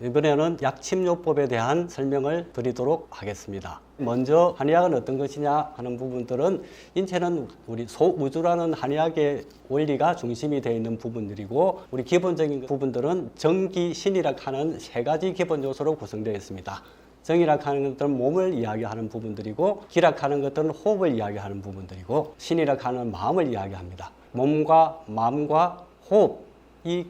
이번에는 약침요법에 대한 설명을 드리도록 하겠습니다. 먼저 한의학은 어떤 것이냐 하는 부분들은 인체는 우리 소우주라는 한의학의 원리가 중심이 되어 있는 부분들이고 우리 기본적인 부분들은 정기신이라 하는 세 가지 기본 요소로 구성되어 있습니다. 정이라 하는 것들은 몸을 이야기하는 부분들이고 기라 하는 것들은 호흡을 이야기하는 부분들이고 신이라 하는 마음을 이야기합니다. 몸과 마음과 호흡 이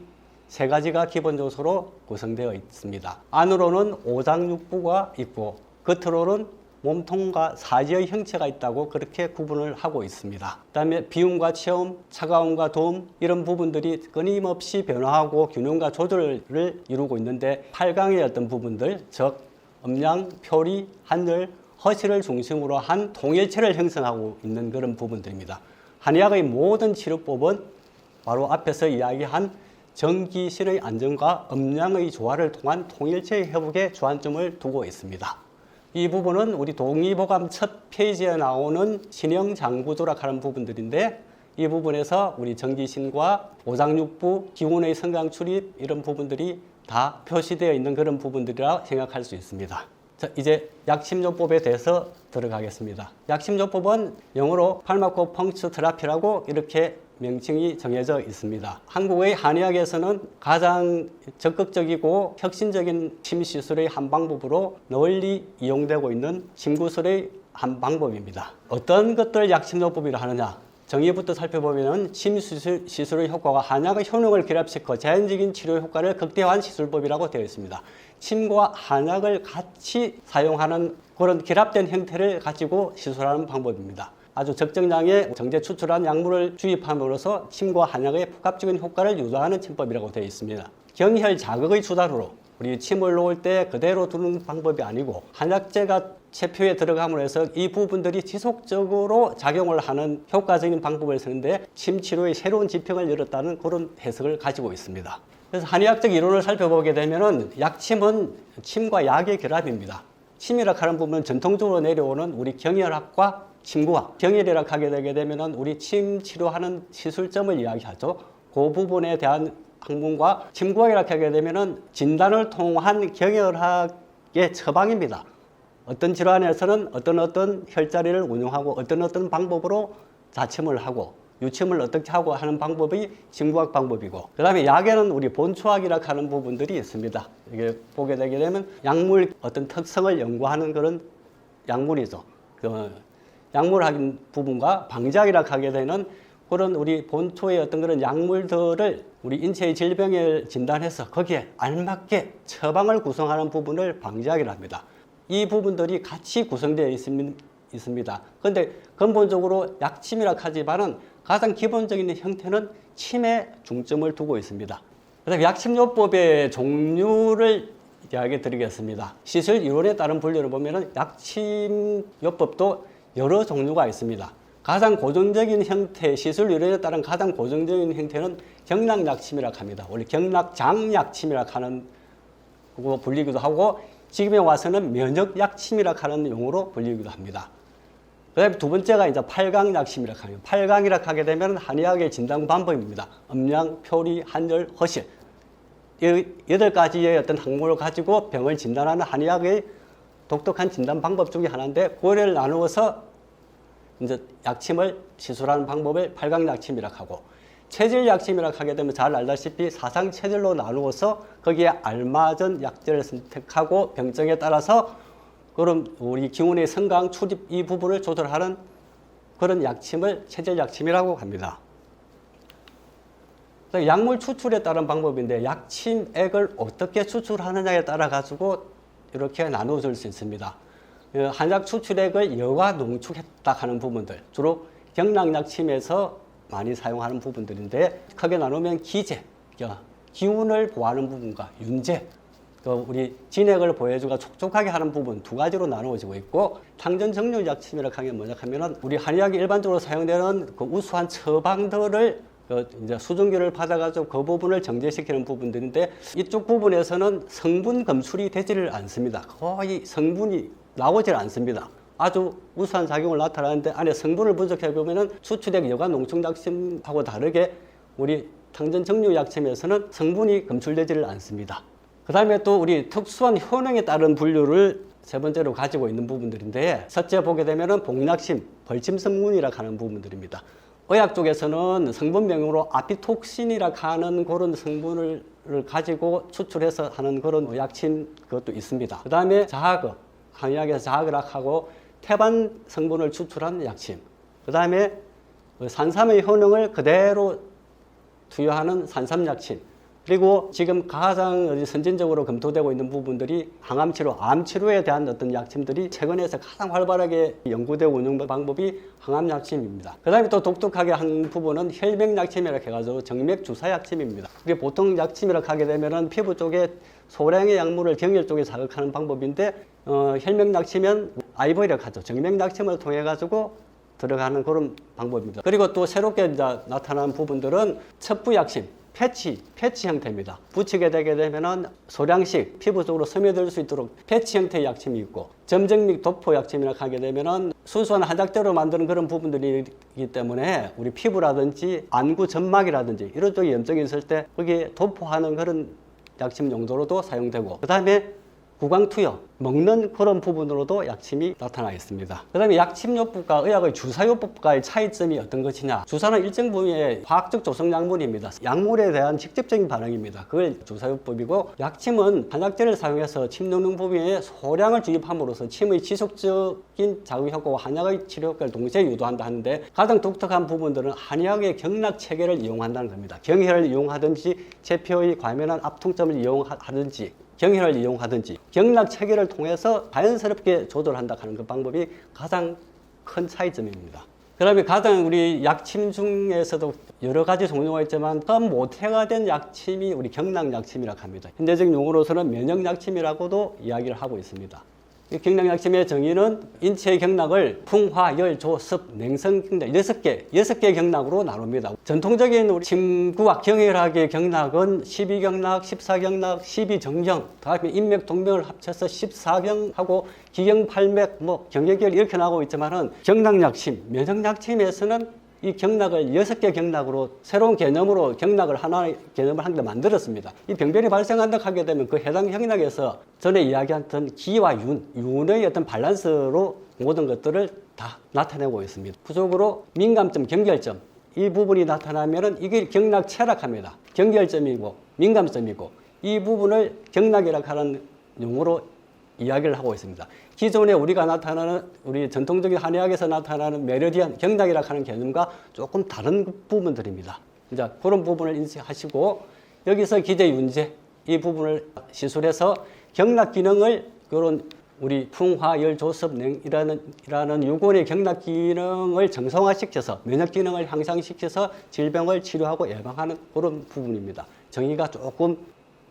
세 가지가 기본 요소로 구성되어 있습니다. 안으로는 오장육부가 있고 겉으로는 몸통과 사지의 형체가 있다고 그렇게 구분을 하고 있습니다. 그 다음에 비움과 체험, 차가움과 더움 이런 부분들이 끊임없이 변화하고 균형과 조절을 이루고 있는데 8강의 어떤 부분들 즉 음양, 표리, 한열, 허실을 중심으로 한 통일체를 형성하고 있는 그런 부분들입니다. 한의학의 모든 치료법은 바로 앞에서 이야기한 정기신의 안정과 음양의 조화를 통한 통일체의 회복에 주안점을 두고 있습니다. 이 부분은 우리 동의보감 첫 페이지에 나오는 신형장구조라 하는 부분들인데 이 부분에서 우리 정기신과 오장육부, 기운의 성강 출입 이런 부분들이 다 표시되어 있는 그런 부분들이라 생각할 수 있습니다. 자, 이제 약침요법에 대해서 들어가겠습니다. 약침요법은 영어로 파르마코펑처 테라피라고 이렇게 명칭이 정해져 있습니다. 한국의 한의학에서는 가장 적극적이고 혁신적인 침시술의 한 방법으로 널리 이용되고 있는 침구술의 한 방법입니다. 어떤 것들을 약침요법이라 하느냐? 정의부터 살펴보면 침시술의 효과가 한약의 효능을 결합시켜 자연적인 치료 효과를 극대화한 시술법이라고 되어 있습니다. 침과 한약을 같이 사용하는 그런 결합된 형태를 가지고 시술하는 방법입니다. 아주 적정량의 정제 추출한 약물을 주입함으로써 침과 한약의 복합적인 효과를 유도하는 침법이라고 되어 있습니다. 경혈 자극의 주사로 우리 침을 놓을 때 그대로 두는 방법이 아니고 한약재가 체표에 들어감으로 해서 이 부분들이 지속적으로 작용을 하는 효과적인 방법을 쓰는데 침 치료의 새로운 지평을 열었다는 그런 해석을 가지고 있습니다. 그래서 한의학적 이론을 살펴보게 되면은 약침은 침과 약의 결합입니다. 침이라 하는 부분은 전통적으로 내려오는 우리 경혈학과 침구학, 경혈이라 하게 되게 되면은 우리 침 치료하는 시술점을 이야기하죠. 그 부분에 대한 학문과 침구학이라 하게 되면은 진단을 통한 경혈학의 처방입니다. 어떤 질환에서는 어떤 혈자리를 운용하고 어떤 방법으로 자침을 하고 유침을 어떻게 하고 하는 방법이 침구학 방법이고 그 다음에 약에는 우리 본초학이라 하는 부분들이 있습니다. 이게 보게 되게 되면 약물 어떤 특성을 연구하는 그런 약물이죠. 그 약물학인 부분과 방제학이라 하게 되는 그런 우리 본초의 어떤 그런 약물들을 우리 인체의 질병을 진단해서 거기에 알맞게 처방을 구성하는 부분을 방제학이라 합니다. 이 부분들이 같이 구성되어 있습니다. 그런데 근본적으로 약침이라 하지만은 가장 기본적인 형태는 침에 중점을 두고 있습니다. 그다음에 약침요법의 종류를 이야기 드리겠습니다. 시술 이론에 따른 분류를 보면은 약침요법도 여러 종류가 있습니다. 가장 고정적인 형태, 시술 이론에 따른 가장 고정적인 형태는 경락약침이라고 합니다. 원래 경락장약침이라고 하는 거 불리기도 하고 지금에 와서는 면역약침이라고 하는 용어로 불리기도 합니다. 그 다음에 두 번째가 이제 8강약침이라고 합니다. 8강이라고 하게 되면 한의학의 진단 방법입니다. 음양, 표리, 한열, 허실. 이 8가지의 어떤 학문을 가지고 병을 진단하는 한의학의 독특한 진단 방법 중에 하나인데, 그거를 나누어서 이제 약침을 시술하는 방법을 8강약침이라고 하고, 체질약침이라고 하게 되면 잘 알다시피 사상체질로 나누어서 거기에 알맞은 약재를 선택하고 병증에 따라서 그럼 우리 기운의 성강, 출입 이 부분을 조절하는 그런 약침을 체질약침이라고 합니다. 약물 추출에 따른 방법인데 약침액을 어떻게 추출하느냐에 따라 가지고 이렇게 나누어질 수 있습니다. 한약 추출액을 여과 농축했다 하는 부분들, 주로 경락약침에서 많이 사용하는 부분들인데 크게 나누면 기제, 기운을 보호하는 부분과 윤제, 우리 진액을 보여주고 촉촉하게 하는 부분 두 가지로 나누어지고 있고, 탕전정류약침이라고 하는 게 뭐냐 하면은 우리 한의학이 일반적으로 사용되는 그 우수한 처방들을 이제 수증기를 받아가지고 그 부분을 정제시키는 부분들인데, 이쪽 부분에서는 성분 검출이 되지를 않습니다. 거의 성분이 나오질 않습니다. 아주 우수한 작용을 나타나는데 안에 성분을 분석해 보면은 추출액 여과 농축약침하고 다르게 우리 탕전정류약침에서는 성분이 검출되지를 않습니다. 그 다음에 또 우리 특수한 효능에 따른 분류를 세 번째로 가지고 있는 부분들인데, 첫째 보게 되면은 복약심, 벌침 성분이라고 하는 부분들입니다. 의학 쪽에서는 성분명으로 아피톡신이라고 하는 그런 성분을 가지고 추출해서 하는 그런 약침 그것도 있습니다. 그 다음에 자학어, 한의학에서 자학을 하고 태반 성분을 추출한 약침. 그 다음에 산삼의 효능을 그대로 투여하는 산삼약침. 그리고 지금 가장 선진적으로 검토되고 있는 부분들이 항암치료, 암치료에 대한 어떤 약침들이 최근에서 가장 활발하게 연구되고 운영 방법이 항암약침입니다. 그 다음에 또 독특하게 한 부분은 혈맥약침이라고 해가지고 정맥주사약침입니다. 이게 보통 약침이라고 하게 되면은 피부 쪽에 소량의 약물을 경혈 쪽에 자극하는 방법인데, 혈맥약침은 IV라고 하죠. 정맥약침을 통해 가지고 들어가는 그런 방법입니다. 그리고 또 새롭게 이제 나타난 부분들은 첩부약침, 패치 형태입니다. 붙이게 되게 되면은 소량씩 피부 쪽으로 스며들 수 있도록 패치 형태의 약침이 있고, 점정맥 도포 약침이라고 하게 되면은 순수한 한약재로 만드는 그런 부분들이기 때문에 우리 피부라든지 안구 점막이라든지 이런 쪽에 염증이 있을 때 거기에 도포하는 그런 약침 용도로도 사용되고, 그 다음에 구강투여, 먹는 그런 부분으로도 약침이 나타나 있습니다. 그 다음에 약침요법과 의학의 주사요법과의 차이점이 어떤 것이냐. 주사는 일정 부위의 화학적 조성약물입니다. 약물에 대한 직접적인 반응입니다. 그걸 주사요법이고, 약침은 한약재를 사용해서 침 넣는 부위에 소량을 주입함으로써 침의 지속적인 자극효과와 한약의 치료효과를 동시에 유도한다 하는데, 가장 독특한 부분들은 한의학의 경락체계를 이용한다는 겁니다. 경혈을 이용하든지 체표의 과민한 압통점을 이용하든지 경혈을 이용하든지 경락 체계를 통해서 자연스럽게 조절한다 하는 그 방법이 가장 큰 차이점입니다. 그 다음에 가장 우리 약침 중에서도 여러 가지 종류가 있지만 처음 모태가 된 약침이 우리 경락약침이라고 합니다. 현대적인 용어로서는 면역약침이라고도 이야기를 하고 있습니다. 이 경락약침의 정의는 인체의 경락을 풍화, 열, 조, 습, 냉성 경락 6개 경락으로 나눕니다. 전통적인 우리 침구학, 경혈학의 경락은 12경락, 14경락, 12정경, 다음에 인맥, 동맥을 합쳐서 14경하고 기경, 팔맥, 경계결 이렇게 나오고 있지만은 경락약침, 면역약침에서는 이 경락을 6개 경락으로 새로운 개념으로 경락을 하나의 개념을 한 개 만들었습니다. 이 병변이 발생한다 하게 되면 그 해당 경락에서 전에 이야기했던 기와 윤의 어떤 밸런스로 모든 것들을 다 나타내고 있습니다. 구조적으로 민감점, 경결점 이 부분이 나타나면은 이게 경락체라고 합니다. 경결점이고 민감점이고 이 부분을 경락이라고 하는 용어로 이야기를 하고 있습니다. 기존에 우리가 나타나는 우리 전통적인 한의학에서 나타나는 메르디안 경락이라고 하는 개념과 조금 다른 부분들입니다. 이제 그런 부분을 인식하시고 여기서 기재윤제 이 부분을 시술해서 경락 기능을 그런 우리 풍화, 열, 조습, 냉이라는 유골의 경락 기능을 정상화시켜서 면역 기능을 향상시켜서 질병을 치료하고 예방하는 그런 부분입니다. 정의가 조금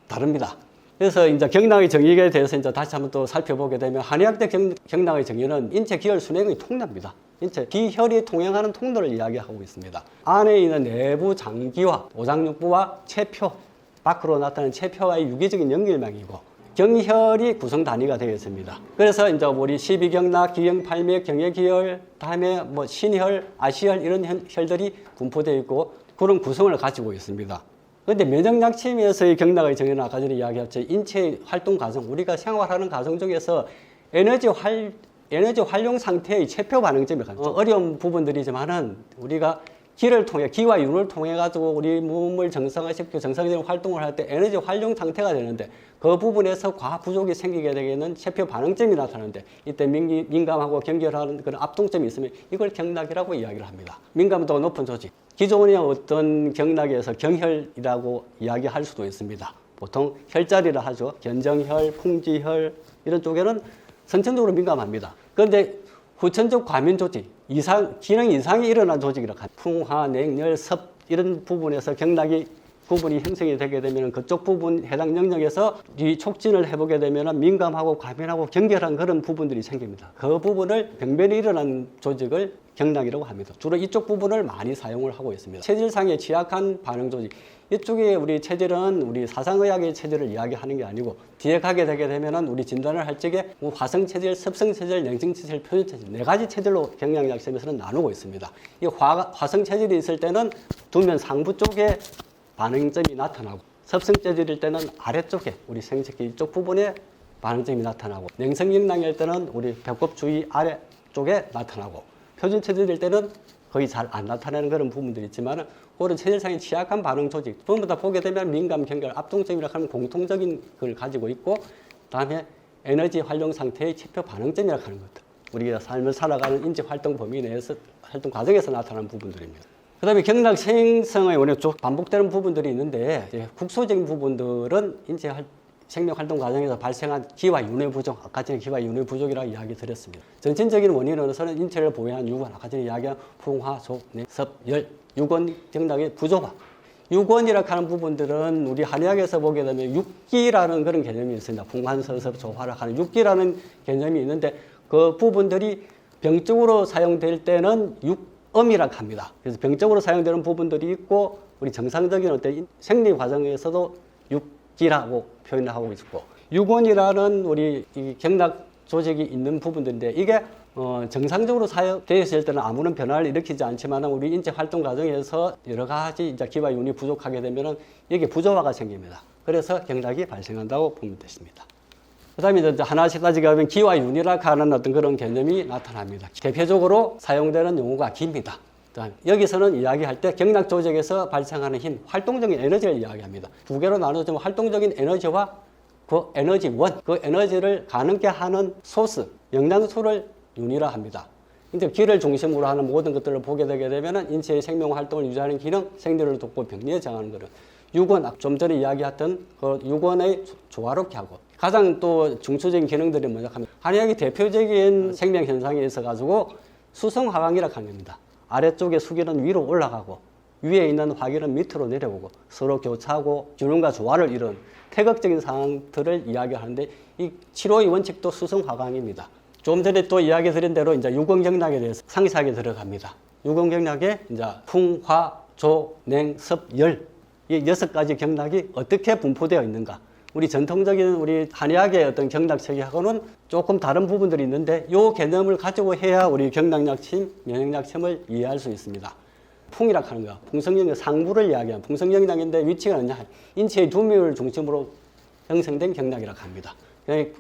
다릅니다. 그래서 이제 경락의 정의에 대해서 이제 다시 한번 또 살펴보게 되면 한의학대 경락의 정의는 인체 기혈 순행의 통로입니다. 인체 기혈이 통행하는 통로를 이야기하고 있습니다. 안에 있는 내부 장기와 오장육부와 체표, 밖으로 나타나는 체표와의 유기적인 연결망이고 경혈이 구성 단위가 되어 있습니다. 그래서 이제 우리 12경락, 기경팔맥, 경외기혈, 다음에 신혈, 아시혈 이런 혈들이 분포되어 있고 그런 구성을 가지고 있습니다. 그런데 면역약침에서의 경락의 정의는 아까 전에 이야기했죠. 인체의 활동 과정, 우리가 생활하는 과정 중에서 에너지 활용 상태의 체표 반응점이 가장 어려운 부분들이지만은 우리가 기를 통해, 기와 윤을 통해 가지고 우리 몸을 정상화시키고 정상적인 활동을 할 때 에너지 활용 상태가 되는데 그 부분에서 과학 부족이 생기게 되는 체표 반응점이 나타나는데 이때 민감하고 경결하는 그런 압동점이 있으면 이걸 경락이라고 이야기를 합니다. 민감도가 높은 조직. 기존의 어떤 경락에서 경혈이라고 이야기할 수도 있습니다. 보통 혈자리라 하죠. 견정혈, 풍지혈 이런 쪽에는 선천적으로 민감합니다. 그런데 후천적 과민 조직, 기능 이상이 일어난 조직이라고 합니다. 풍화, 냉, 섭 이런 부분에서 경락이 부분이 형성이 되게 되면 그쪽 부분 해당 영역에서 이 촉진을 해보게 되면 민감하고 과민하고 경결한 그런 부분들이 생깁니다. 그 부분을 병변이 일어난 조직을 경락이라고 합니다. 주로 이쪽 부분을 많이 사용을 하고 있습니다. 체질상에 취약한 반응 조직. 이쪽에 우리 체질은 우리 사상의학의 체질을 이야기하는 게 아니고 뒤에 가게 되게 되면은 우리 진단을 할 적에 화성 체질, 습성 체질, 냉성 체질, 표준 체질 네 가지 체질로 경락약침에서는 나누고 있습니다. 이 화성 체질이 있을 때는 두면 상부 쪽에 반응점이 나타나고 섭성 재질일 때는 아래쪽에 우리 생殖기 이쪽 부분에 반응점이 나타나고, 냉성경락일 때는 우리 배꼽 주위 아래쪽에 나타나고, 표준 체질일 때는 거의 잘 안 나타나는 그런 부분들이 있지만, 그런 체질상의 취약한 반응 조직 전부 다 보게 되면 민감, 경결, 압동점이라 하는 공통적인 걸 가지고 있고, 다음에 에너지 활용 상태의 지표 반응점이라 하는 것들, 우리가 삶을 살아가는 인지 활동 범위 내에서 활동 과정에서 나타나는 부분들입니다. 그 다음에 경락 생성의 원인 쭉 반복되는 부분들이 있는데, 국소적인 부분들은 인체 생명 활동 과정에서 발생한 기와 윤회 부족, 아까 전에 기와 윤회 부족이라고 이야기 드렸습니다. 전체적인 원인으로서는 인체를 보호한 유권, 아까 전에 이야기한 풍화, 속, 내, 섭, 열, 유권 경락의 부조화. 유권이라고 하는 부분들은 우리 한의학에서 보게 되면 육기라는 그런 개념이 있습니다. 풍환, 서섭, 조화라 하는 육기라는 개념이 있는데, 그 부분들이 병적으로 사용될 때는 육음이라고 합니다. 그래서 병적으로 사용되는 부분들이 있고, 우리 정상적인 어떤 생리 과정에서도 육기라고 표현을 하고 있고, 유권이라는 우리 이 경락 조직이 있는 부분들인데, 이게 정상적으로 사용되어 있을 때는 아무런 변화를 일으키지 않지만, 우리 인체 활동 과정에서 여러 가지 이제 기와 윤이 부족하게 되면은 이게 부조화가 생깁니다. 그래서 경락이 발생한다고 보면 되십니다. 그 다음에 이제 하나씩 따지면 기와 윤이라 하는 어떤 그런 개념이 나타납니다. 대표적으로 사용되는 용어가 기입니다. 여기서는 이야기할 때 경락 조직에서 발생하는 힘, 활동적인 에너지를 이야기합니다. 두 개로 나누어지면 활동적인 에너지와 그 에너지원, 그 에너지를 가능케 하는 소스, 영양소를 윤이라 합니다. 이제 기를 중심으로 하는 모든 것들을 보게 되게 되면 인체의 생명 활동을 유지하는 기능, 생리를 돕고 병리에 정하는 것을 유권, 좀 전에 이야기했던 그 유권의 조화롭게 하고, 가장 또 중추적인 기능들이 뭐냐 하면 한의학의 대표적인 생명 현상에 있어 가지고 수성화강이라고 하는 겁니다. 아래쪽에 수기는 위로 올라가고 위에 있는 화기는 밑으로 내려오고 서로 교차하고 균형과 조화를 이룬 태극적인 상황들을 이야기하는데, 이 치료의 원칙도 수성화강입니다. 좀 전에 또 이야기 드린 대로 이제 유권경락에 대해서 상세하게 들어갑니다. 유권경락에 이제 풍, 화, 조, 냉, 섭, 열, 이 6가지 경락이 어떻게 분포되어 있는가. 우리 전통적인 우리 한의학의 어떤 경락 체계하고는 조금 다른 부분들이 있는데, 이 개념을 가지고 해야 우리 경락약침, 면역약침을 이해할 수 있습니다. 풍이라고 하는 거, 풍성경락 상부를 이야기하는 풍성경락인데, 위치가 어디냐, 인체의 두묘를 중심으로 형성된 경락이라고 합니다.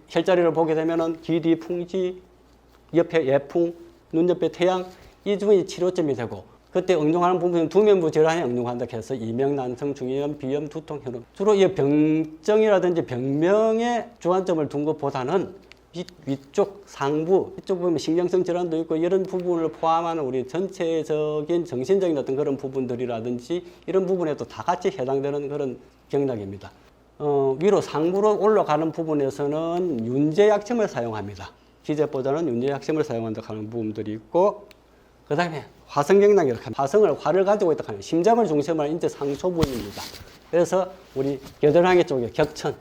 혈자리를 보게 되면은 기디, 풍지, 옆에 예풍, 눈 옆에 태양, 이 부분이 치료점이 되고, 그때 응용하는 부분은 두면부 질환에 응용한다 해서 이명, 난성, 중이염, 비염, 두통, 혈흔. 주로 이 병정이라든지 병명에 주안점을 둔 것보다는 위쪽, 상부, 이쪽 보면 신경성 질환도 있고, 이런 부분을 포함하는 우리 전체적인 정신적인 어떤 그런 부분들이라든지 이런 부분에도 다 같이 해당되는 그런 경락입니다. 위로 상부로 올라가는 부분에서는 윤제약침을 사용합니다. 기제보다는 윤제약침을 사용한다 하는 부분들이 있고, 그 다음에 화성경락이라고 합니다. 화성을 화를 가지고 있다 하는 심장을 중심으로 한 인체 상초 부위입니다. 그래서 우리 겨드랑이 쪽에 격천,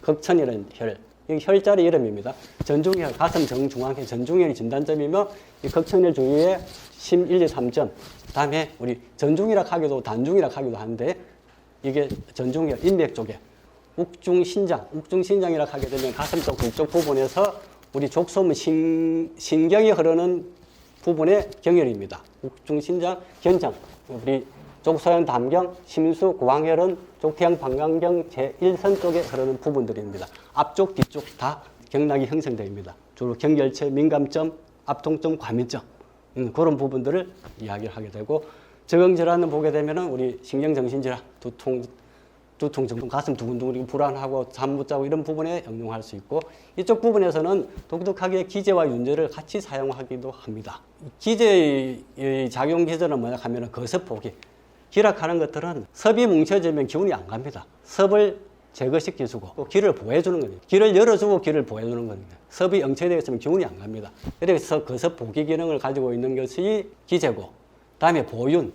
극천이라는 혈, 이 혈자리 이름입니다. 전중혈, 가슴 정중앙에 전중혈이 진단점이며, 이 극천혈 주위에 심 1, 2, 3점, 다음에 우리 전중이라 하기도 단중이라 하기도 하는데, 이게 전중혈 인맥 쪽에 욱중신장, 욱중신장이라 하게 되면 가슴 쪽 뒤쪽 부분에서 우리 족소문 신경이 흐르는 부분의 경혈입니다. 욱중신장, 견장, 우리 족소형 담경, 심수, 구황혈은 족태형 방광경 제1선 쪽에 흐르는 부분들입니다. 앞쪽, 뒤쪽 다 경락이 형성됩니다. 주로 경결체, 민감점, 압통점, 과민점, 그런 부분들을 이야기를 하게 되고, 적응질환을 보게 되면은 우리 신경정신질환, 두통, 정통, 가슴 두근두근 불안하고 잠 못 자고 이런 부분에 응용할 수 있고, 이쪽 부분에서는 독특하게 기제와 윤제를 같이 사용하기도 합니다. 기제의 작용 기제는 뭐냐 하면 거습포기. 기락하는 것들은 섭이 뭉쳐지면 기운이 안 갑니다. 섭을 제거시켜주고 또 기를 보호해주는 겁니다. 기를 열어주고 기를 보호해주는 겁니다. 섭이 응체되어 있으면 기운이 안 갑니다. 그래서 거습포기 기능을 가지고 있는 것이 기제고, 다음에 보윤,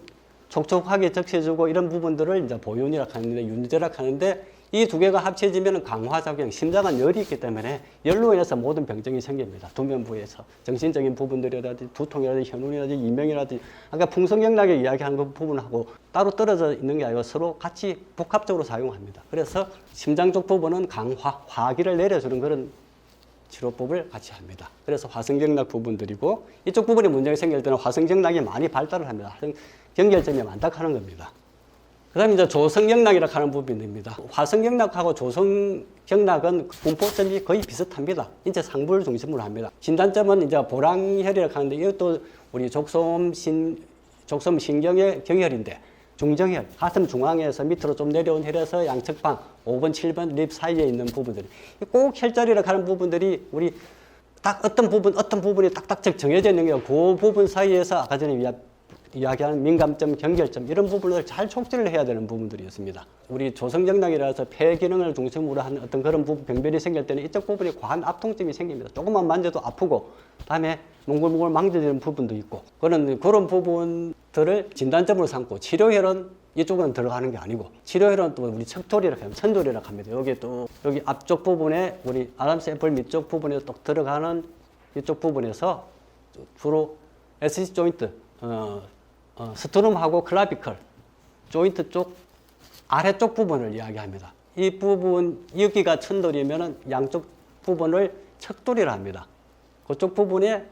촉촉하게 적셔주고 이런 부분들을 이제 보윤이라고 하는데, 윤제라고 하는데, 이 두 개가 합쳐지면 강화작용, 심장은 열이 있기 때문에 열로 인해서 모든 병증이 생깁니다. 두면부에서 정신적인 부분들이라든지 두통이라든지 현운이라든지 이명이라든지, 아까 풍성경락에 이야기한 그 부분하고 따로 떨어져 있는 게 아니고 서로 같이 복합적으로 사용합니다. 그래서 심장 쪽 부분은 강화, 화기를 내려주는 그런 치료법을 같이 합니다. 그래서 화성경락 부분들이고, 이쪽 부분에 문제가 생길 때는 화성경락이 많이 발달을 합니다. 경결점이 많다 하는 겁니다. 그다음에 이제 조성경락이라고 하는 부분입니다. 화성경락하고 조성경락은 분포점이 거의 비슷합니다. 인체 상부를 중심으로 합니다. 진단점은 이제 보랑혈이라고 하는데 이것도 우리 족섬신경의 경혈인데 중정혈, 가슴 중앙에서 밑으로 좀 내려온 혈에서 양측방 5번, 7번 립 사이에 있는 부분들이 꼭 혈자리라고 하는 부분들이 우리 딱 어떤 부분이 딱딱 정해져 있는 게요. 그 부분 사이에서 아까 전에 이야기하는 민감점, 경결점 이런 부분을 잘 촉진을 해야 되는 부분들이 있습니다. 우리 조성경락이라서 폐 기능을 중심으로 한 어떤 그런 부분 병변이 생길 때는 이쪽 부분이 과한 압통점이 생깁니다. 조금만 만져도 아프고 다음에 몽글몽글 망져지는 부분도 있고 그런 부분들을 진단점으로 삼고 치료혈은 이쪽은 들어가는 게 아니고 치료혈은 또 우리 척돌이라고 하면 천돌이라고 합니다. 여기 앞쪽 부분에 우리 아담스 애플 밑쪽 부분에 또 들어가는 이쪽 부분에서 주로 SC 조인트 스트룸하고 클라비컬 조인트 쪽 아래쪽 부분을 이야기합니다. 이 부분 여기가 천돌이면은 양쪽 부분을 척돌이라 합니다. 그쪽 부분에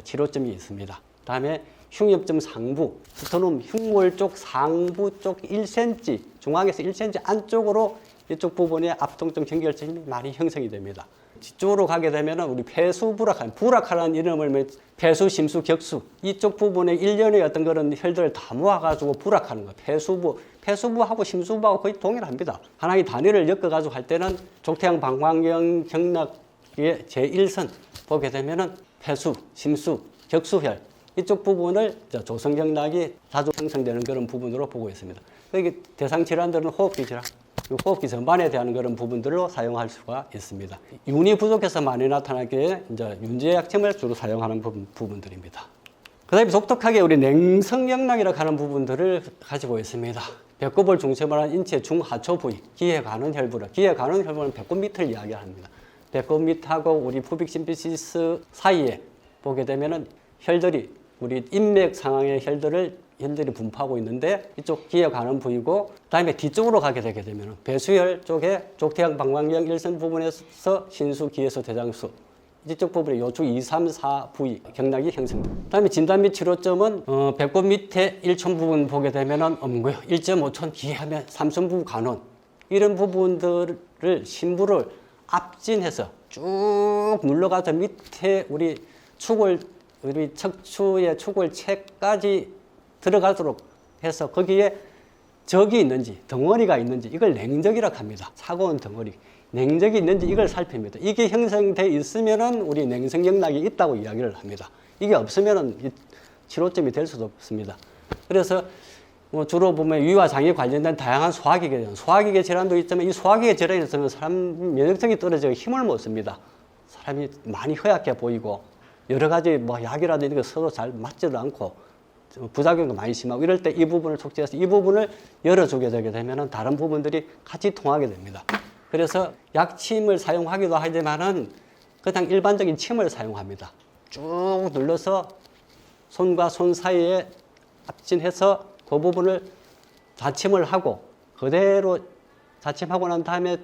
치료점이 있습니다. 다음에 흉엽점 상부, 스트룸 흉골 쪽 상부 쪽 1cm 중앙에서 1cm 안쪽으로 이쪽 부분에 압통점 경결점이 많이 형성이 됩니다. 뒤쪽으로 가게 되면 우리 부락하라는 이름을 폐수, 심수, 격수 이쪽 부분에 일련의 어떤 그런 혈들을 다 모아가지고 부락하는 거예요. 폐수부하고 심수부하고 거의 동일합니다. 하나의 단위를 엮어가지고 할 때는 족태양 방광경 경락의 제1선 보게 되면은 폐수, 심수, 격수혈 이쪽 부분을 조성경락이 자주 형성되는 그런 부분으로 보고 있습니다. 여기 대상 질환들은 호흡기 질환. 호흡기 전반에 대한 그런 부분들로 사용할 수가 있습니다. 윤이 부족해서 많이 나타나게 이제 윤제약침을 주로 사용하는 부분들입니다. 그 다음에 독특하게 우리 냉성경락이라고 하는 부분들을 가지고 있습니다. 배꼽을 중심으로 한 인체 중하초 부위, 기에 가는 혈부를, 기에 가는 혈부는 배꼽 밑을 이야기합니다. 배꼽 밑하고 우리 푸빅 심피시스 사이에 보게 되면은 혈들이 우리 인맥 상황의 혈들이 분포하고 있는데 이쪽 기에 가는 부위고 그다음에 뒤쪽으로 가게 되게 되면 배수혈 쪽에 족태양 방광경 일선 부분에서 신수, 기에서 대장수 이쪽 부분에 요축 2, 3, 4 부위 경락이 형성됩니다. 그다음에 진단 및 치료점은 배꼽 밑에 1촌 부분 보게 되면은 엄고요. 1.5촌 기하면 3촌 부분 간원 이런 부분들을 심부를 압진해서 쭉 눌러가서 밑에 우리 척추의 축을체까지 들어가도록 해서 거기에 적이 있는지 덩어리가 있는지 이걸 냉적이라고 합니다. 차가운 덩어리 냉적이 있는지 이걸 살핍니다. 이게 형성돼 있으면은 우리 냉성경락이 있다고 이야기를 합니다. 이게 없으면은 치료점이 될 수도 없습니다. 그래서 주로 보면 위와 장에 관련된 다양한 소화기계 질환도 있지만 이 소화기계 질환이 있으면 사람 면역력이 떨어지고 힘을 못 씁니다. 사람이 많이 허약해 보이고 여러 가지 약이라든지 이런 거 써도 잘 맞지도 않고 부작용도 많이 심하고 이럴 때 이 부분을 촉진해서 이 부분을 열어주게 되게 되면 다른 부분들이 같이 통하게 됩니다. 그래서 약침을 사용하기도 하지만은 그냥 일반적인 침을 사용합니다. 쭉 눌러서 손과 손 사이에 압진해서 그 부분을 자침을 하고 그대로 자침하고 난 다음에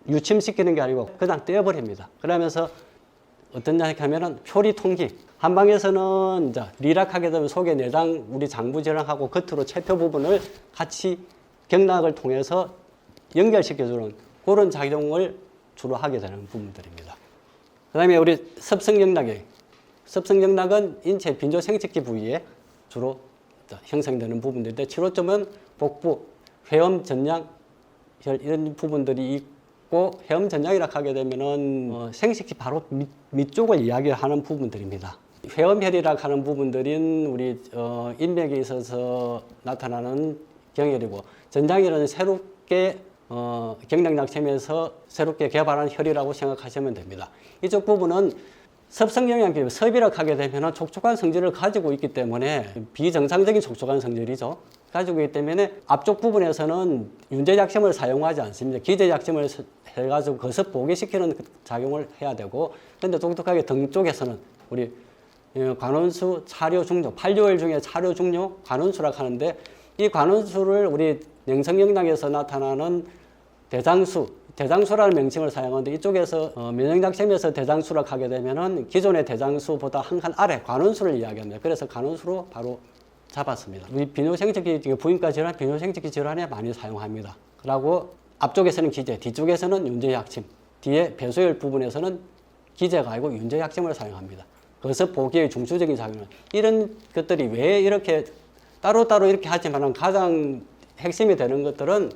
유침시키는 게 아니고 그냥 떼어버립니다. 그러면서 어떤 냐 하면은 표리 통기. 한방에서는 이제 리락하게 되면 속의 내장, 우리 장부 질환하고 겉으로 체표 부분을 같이 경락을 통해서 연결시켜주는 그런 작용을 주로 하게 되는 부분들입니다. 그 다음에 우리 섭성경락은 인체 빈조 생殖기 부위에 주로 형성되는 부분들인데 치료점은 복부, 회음, 전양, 혈 이런 부분들이 있고 회음 전양이라고 하게 되면은 생식기 바로 밑쪽을 이야기하는 부분들입니다. 회음혈이라고 하는 부분들인 우리 인맥에 있어서 나타나는 경혈이고 전장혈은 새롭게 경락약침에서 새롭게 개발한 혈이라고 생각하시면 됩니다. 이쪽 부분은 섭성경락이 섭이라고 하게 되면 촉촉한 성질을 가지고 있기 때문에 비정상적인 촉촉한 성질이죠. 가지고 있기 때문에 앞쪽 부분에서는 윤제약침을 사용하지 않습니다. 기제약침을 해가지고 거듭 보괴시키는 작용을 해야 되고, 근데 독특하게 등 쪽에서는 우리 관원수, 차료, 중뇨, 8류혈 중에 차료, 중뇨, 관원수라고 하는데 이 관원수를 우리 냉성경락에서 나타나는 대장수라는 명칭을 사용하는데 이쪽에서 면역약침에서 대장수라고 하게 되면은 기존의 대장수보다 한 칸 아래 관원수를 이야기합니다. 그래서 관원수로 바로 잡았습니다. 우리 비뇨생殖기 부인과 질환, 비뇨생殖기 질환에 많이 사용합니다. 그리고 앞쪽에서는 기제, 뒤쪽에서는 윤제약침, 뒤에 배소열 부분에서는 기제가 아니고 윤제약침을 사용합니다. 그래서 보기의 중추적인 작용은 이런 것들이 왜 이렇게 따로따로 이렇게 하지만 가장 핵심이 되는 것들은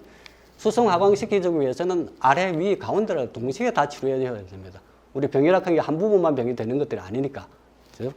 수승하강시키기 위해서는 아래, 위, 가운데를 동시에 다 치료해야 됩니다. 우리 병이라는 게 한 부분만 병이 되는 것들이 아니니까. 그렇죠?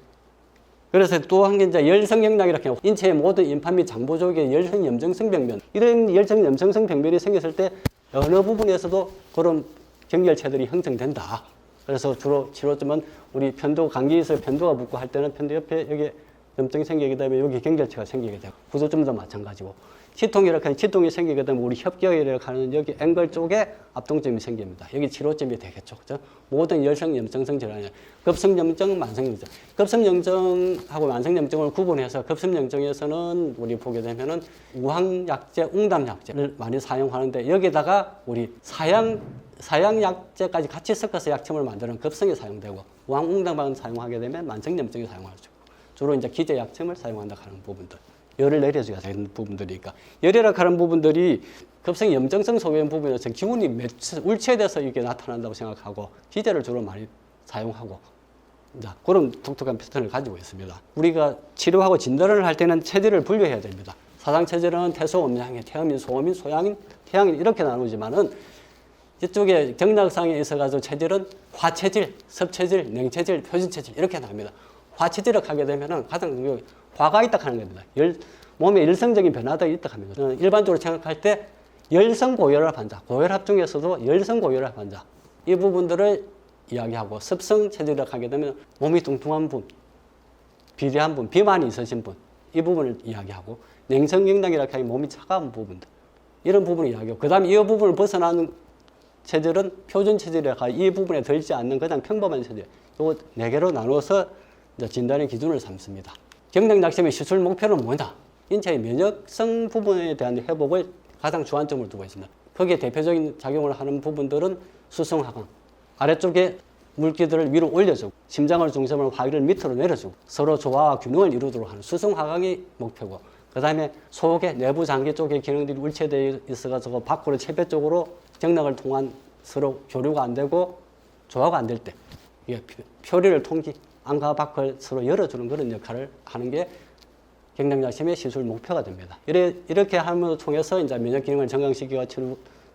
그래서 또 한 게 이제 열성영락이라고 해요. 인체의 모든 임판 및 장보족의 열성염증성 병변. 이런 열성염증성 병변이 생겼을 때 어느 부분에서도 그런 경결체들이 형성된다. 그래서 주로 치료점은 우리 편도, 감기에서 편도가 붓고 할 때는 편도 옆에 여기 염증이 생기게 되면 여기 경결체가 생기게 되고, 구조점도 마찬가지고, 치통이 이렇게 하는 치통이 생기게 되면 우리 협경이라고 하는 여기 앵글 쪽에 압동점이 생깁니다. 여기 치료점이 되겠죠. 그죠? 모든 열성염증성 질환이에요. 급성염증, 만성염증. 급성염증하고 만성염증을 구분해서 급성염증에서는 우리 보게 되면은 우황약제, 웅담약제를 많이 사용하는데 여기다가 우리 사양약제까지 같이 섞어서 약침을 만드는 급성에 사용되고 우황, 웅담을 사용하게 되면 만성염증에 사용하죠. 주로 이제 기제약침을 사용한다 하는 부분들. 열을 내려줘야 되는 부분들이니까. 열이라 하는 부분들이 급성 염증성 소변 부분에서 기운이 울체돼서 이게 나타난다고 생각하고 기제를 주로 많이 사용하고 그런 독특한 패턴을 가지고 있습니다. 우리가 치료하고 진단을 할 때는 체질을 분류해야 됩니다. 사상 체질은 태소, 음양인, 태음인, 소음인, 소양인, 태양인 이렇게 나누지만은 이쪽에 경락상에 있어가지고 체질은 화체질, 섭체질, 냉체질, 표준체질 이렇게 나옵니다. 화체질을 하게 되면은 가장 중요한 화가 있다 하는 겁니다. 몸에 열성적인 변화가 있다 합니다. 일반적으로 생각할 때 열성 고혈압 환자, 고혈압 중에서도 열성 고혈압 환자 이 부분들을 이야기하고 습성 체질을 하게 되면 몸이 뚱뚱한 분, 비대한 분, 비만이 있으신 분 이 부분을 이야기하고 냉성경락이라고 하면 몸이 차가운 부분들 이런 부분을 이야기하고 그 다음에 이 부분을 벗어나는 체질은 표준 체질이라고 이 부분에 들지 않는 그냥 평범한 체질 요 4개로 나누어서 진단의 기준을 삼습니다. 경락약침의 시술 목표는 뭐냐? 인체의 면역성 부분에 대한 회복을 가장 주안점을 두고 있습니다. 거기에 대표적인 작용을 하는 부분들은 수성하강, 아래쪽에 물기들을 위로 올려주고 심장을 중심으로 화기를 밑으로 내려주고 서로 조화와 균형을 이루도록 하는 수성하강이 목표고 그 다음에 속의 내부 장기 쪽의 기능들이 울체되어 있어가지고 밖으로 체배 쪽으로 경락을 통한 서로 교류가 안 되고 조화가 안 될 때 표리를 통기 안과 밖을 서로 열어주는 그런 역할을 하는 게 경락약침의 시술 목표가 됩니다. 이렇게 함을 통해서 이제 면역 기능을 정강시키고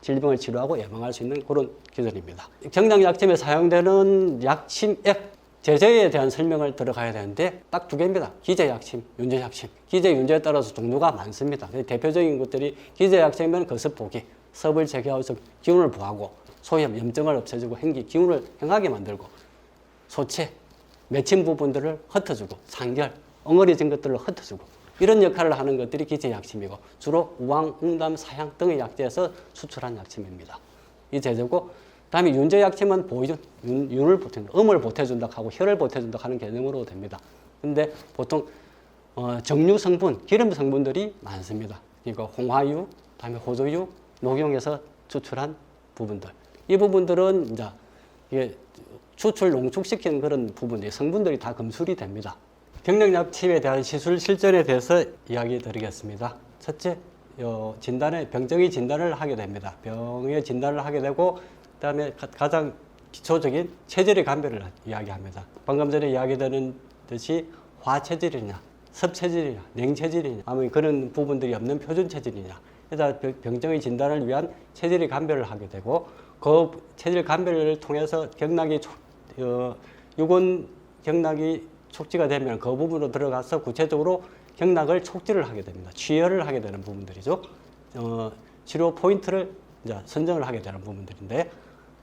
질병을 치료하고 예방할 수 있는 그런 기술입니다. 경락약침에 사용되는 약침액 제제에 대한 설명을 들어가야 되는데 딱 2개입니다. 기제약침, 윤제약침. 기제, 윤제에 따라서 종류가 많습니다. 대표적인 것들이 기제약침은 거습보기, 섭을 제거해서 기운을 보하고 소염, 염증을 없애주고 행기, 기운을 행하게 만들고 소체, 맺힌 부분들을 흩어주고 상결, 엉어리진 것들을 흩어주고 이런 역할을 하는 것들이 기제약침이고 주로 우황, 웅담, 사양 등의 약재에서 수출한 약침입니다. 이 제제고 다음에 윤제약침은 보이준, 윤을 보태준다, 음을 보태준다 하고 혈을 보태준다 하는 개념으로 됩니다. 근데 보통 정류 성분, 기름 성분들이 많습니다. 그러니까 홍화유, 다음에 호조유, 녹용에서 추출한 부분들. 이 부분들은 이제 이게 추출 농축시키는 그런 부분들이 성분들이 다 검출이 됩니다. 경락약침에 대한 시술 실전에 대해서 이야기 드리겠습니다. 첫째, 병정의 진단을 하게 됩니다. 병의 진단을 하게 되고 그다음에 가장 기초적인 체질의 감별을 이야기합니다. 방금 전에 이야기되는 듯이 화체질이냐, 섭체질이냐, 냉체질이냐, 아니면 그런 부분들이 없는 표준 체질이냐. 그래서 병정의 진단을 위한 체질의 감별을 하게 되고 그 체질 감별을 통해서 유권 경락이 촉지가 되면 그 부분으로 들어가서 구체적으로 경락을 촉지를 하게 됩니다. 취혈을 하게 되는 부분들이죠. 치료 포인트를 이제 선정을 하게 되는 부분들인데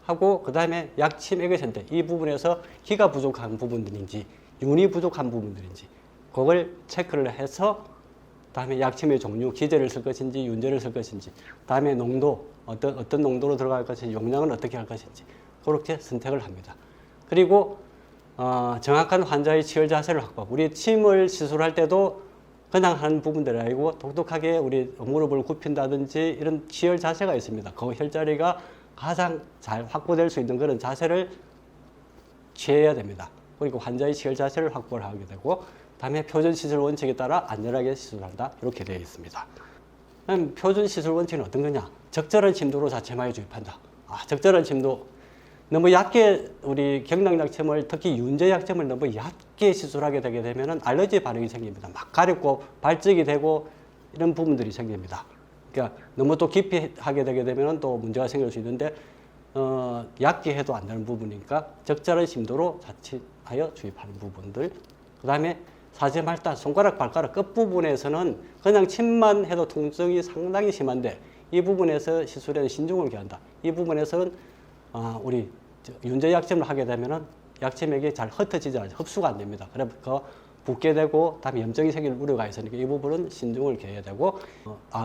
하고 그 다음에 약침액의 선택 이 부분에서 기가 부족한 부분들인지 윤이 부족한 부분들인지 그걸 체크를 해서 다음에 약침의 종류, 기제를 쓸 것인지 윤제를 쓸 것인지 다음에 농도 어떤 농도로 들어갈 것인지 용량은 어떻게 할 것인지 그렇게 선택을 합니다. 그리고 정확한 환자의 치열 자세를 확보하고 우리 침을 시술할 때도 그냥 하는 부분들이 아니고 독특하게 우리 무릎을 굽힌다든지 이런 치열 자세가 있습니다. 그 혈자리가 가장 잘 확보될 수 있는 그런 자세를 취해야 됩니다. 그리고 환자의 치열 자세를 확보를 하게 되고 다음에 표준 시술 원칙에 따라 안전하게 시술한다. 이렇게 되어 있습니다. 표준 시술 원칙은 어떤 거냐? 적절한 심도로 자체마에 주입한다. 적절한 심도. 너무 얕게 우리 경락약점을 특히 윤제약점을 너무 얕게 시술하게 되게 되면 알러지 반응이 생깁니다. 막 가렵고 발적이 되고 이런 부분들이 생깁니다. 그러니까 너무 또 깊이 하게 되게 되면 또 문제가 생길 수 있는데 얕게 해도 안 되는 부분이니까 적절한 심도로 자칫하여 주입하는 부분들. 그 다음에 사제 말단, 손가락, 발가락 끝부분에서는 그냥 침만 해도 통증이 상당히 심한데 이 부분에서 시술에는 신중을 기한다. 이 부분에서는 우리 윤제 약점을 하게 되면은 약점액이 잘 흩어지지 않아요. 흡수가 안 됩니다. 그래서 붓게 되고 다음에 염증이 생길 우려가 있으니까 이 부분은 신중을 기해야 되고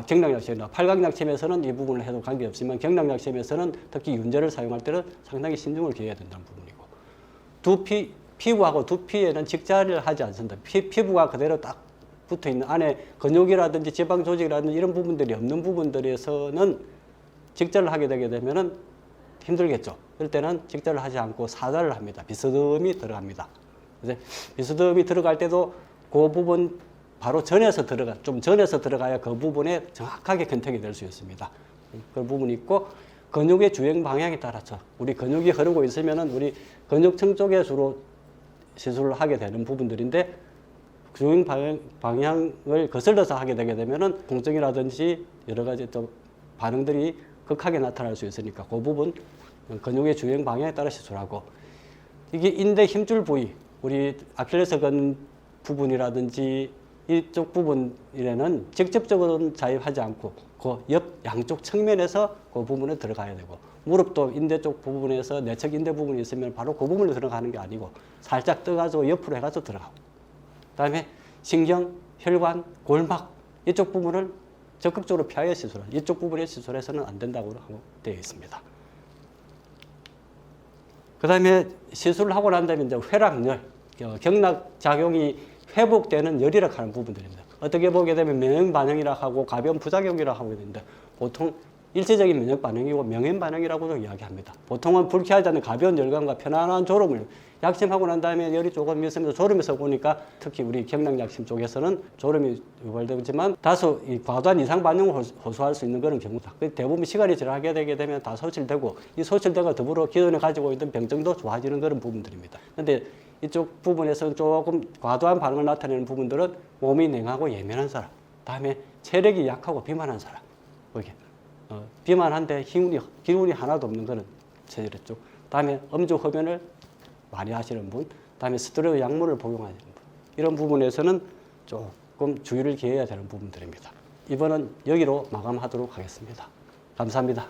경락약점이나 팔각약점에서는 이 부분을 해도 관계없지만 경락약점에서는 특히 윤제를 사용할 때는 상당히 신중을 기해야 된다는 부분이고 피부하고 두피에는 직자를 하지 않습니다. 피부가 그대로 딱 붙어있는 안에 근육이라든지 지방 조직이라든지 이런 부분들이 없는 부분들에서는 직자를 하게 되게 되면은 힘들겠죠. 그럴 때는 직자를 하지 않고 사자를 합니다. 비스듬히 들어갑니다. 그래서 비스듬히 들어갈 때도 그 부분 바로 좀 전에서 들어가야 그 부분에 정확하게 컨택이 될 수 있습니다. 그 부분이 있고 근육의 주행 방향에 따라서 우리 근육이 흐르고 있으면은 우리 근육층 쪽에 주로 시술을 하게 되는 부분들인데 주행 방향을 거슬러서 하게 되게 되면은 통증이라든지 여러 가지 또 반응들이 극하게 나타날 수 있으니까 그 부분 근육의 주행 방향에 따라 시술하고 이게 인대 힘줄 부위 우리 아킬레스건 부분이라든지 이쪽 부분에는 직접적으로는 자입하지 않고 그 옆 양쪽 측면에서 그 부분에 들어가야 되고 무릎도 인대 쪽 부분에서 내측 인대 부분이 있으면 바로 그 부분에 들어가는 게 아니고 살짝 떠가지고 옆으로 해가지고 들어가고 그다음에 신경, 혈관, 골막 이쪽 부분을 적극적으로 피하여 시술한 이쪽 부분에 시술해서는 안 된다고 되어 있습니다. 그 다음에 시술을 하고 난 다음에 이제 회락열, 경락 작용이 회복되는 열이라고 하는 부분들입니다. 어떻게 보게 되면 면역 반응이라고 하고 가변 부작용이라고 하고 있는데 보통 일시적인 면역 반응이고 명현 반응이라고도 이야기합니다. 보통은 불쾌하지 않은 가벼운 열감과 편안한 졸음을 약침하고 난 다음에 열이 조금 있으면서 졸음에서 보니까 특히 우리 경락약침 쪽에서는 졸음이 유발되지만 다소 이 과도한 이상 반응을 호소할 수 있는 그런 경우다. 대부분 시간이 지나게 되게 되면 다 소실되고 이 소실되고 더불어 기존에 가지고 있던 병증도 좋아지는 그런 부분들입니다. 그런데 이쪽 부분에서는 조금 과도한 반응을 나타내는 부분들은 몸이 냉하고 예민한 사람, 다음에 체력이 약하고 비만한 사람, 이렇게 비만한데 기운이 하나도 없는 그런 체질 쪽. 다음에 음주 흡연을 많이 하시는 분, 다음에 스테로이드 약물을 복용하시는 분. 이런 부분에서는 조금 주의를 기해야 되는 부분들입니다. 이번은 여기로 마감하도록 하겠습니다. 감사합니다.